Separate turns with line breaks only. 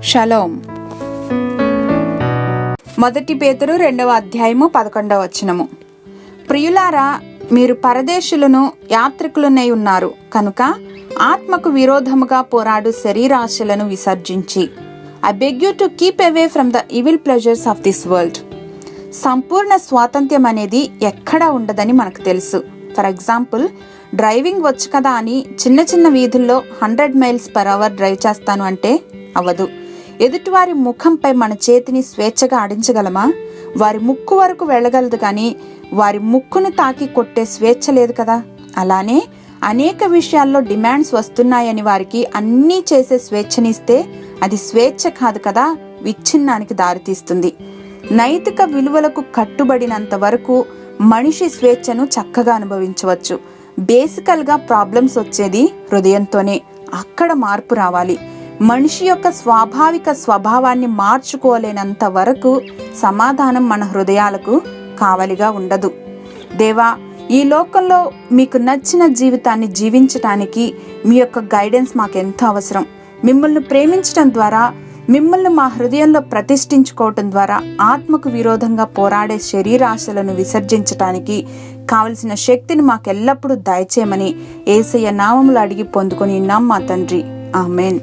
Shalom. మొదటి పేతురు 2వ అధ్యాయము 11వ వచనము. ప్రియులారా, మీరు పరదేశులను యాత్రికులనై ఉన్నారు కనుక ఆత్మకు విరోధముగా పోరాడు శరీరాశలను విసర్జించి I beg you to keep away from the evil pleasures of this world. సంపూర్ణ స్వాతంత్ర్యం అనేది ఎక్కడా ఉండదని మనకు తెలుసు. ఫర్ ఎగ్జాంపుల్, డ్రైవింగ్ వచ్చు కదా అని చిన్న చిన్న వీధుల్లో 100 mph డ్రైవ్ చేస్తాను అంటే అవ్వదు. ఎదుటివారి ముఖంపై మన చేతిని స్వేచ్ఛగా ఆడించగలమా? వారి ముక్కు వరకు వెళ్ళగలదు కానీ వారి ముక్కును తాకి కొట్టే స్వేచ్ఛ లేదు కదా. అలానే అనేక విషయాల్లో డిమాండ్స్ వస్తున్నాయని వారికి అన్నీ చేసే స్వేచ్ఛనిస్తే అది స్వేచ్ఛ కాదు కదా, విచ్ఛిన్నానికి దారితీస్తుంది. నైతిక విలువలకు కట్టుబడినంత వరకు మనిషి స్వేచ్ఛను చక్కగా అనుభవించవచ్చు. బేసికల్గా ప్రాబ్లమ్స్ వచ్చేది హృదయంతోనే. అక్కడ మార్పు రావాలి. మనిషి యొక్క స్వాభావిక స్వభావాన్ని మార్చుకోలేనంత వరకు సమాధానం మన హృదయాలకు కావలిగా ఉండదు. దేవా, ఈ లోకంలో మీకు నచ్చిన జీవితాన్ని జీవించటానికి మీ యొక్క గైడెన్స్ మాకెంతో అవసరం. మిమ్మల్ని ప్రేమించడం ద్వారా, మిమ్మల్ని మా హృదయంలో ప్రతిష్ఠించుకోవటం ద్వారా ఆత్మకు విరోధంగా పోరాడే శరీరాశలను విసర్జించటానికి కావలసిన శక్తిని మాకెల్లప్పుడూ దయచేయమని యేసయ్య నామములో అడిగి పొందుకొని ఉన్నాం మా తండ్రి. ఆమెన్.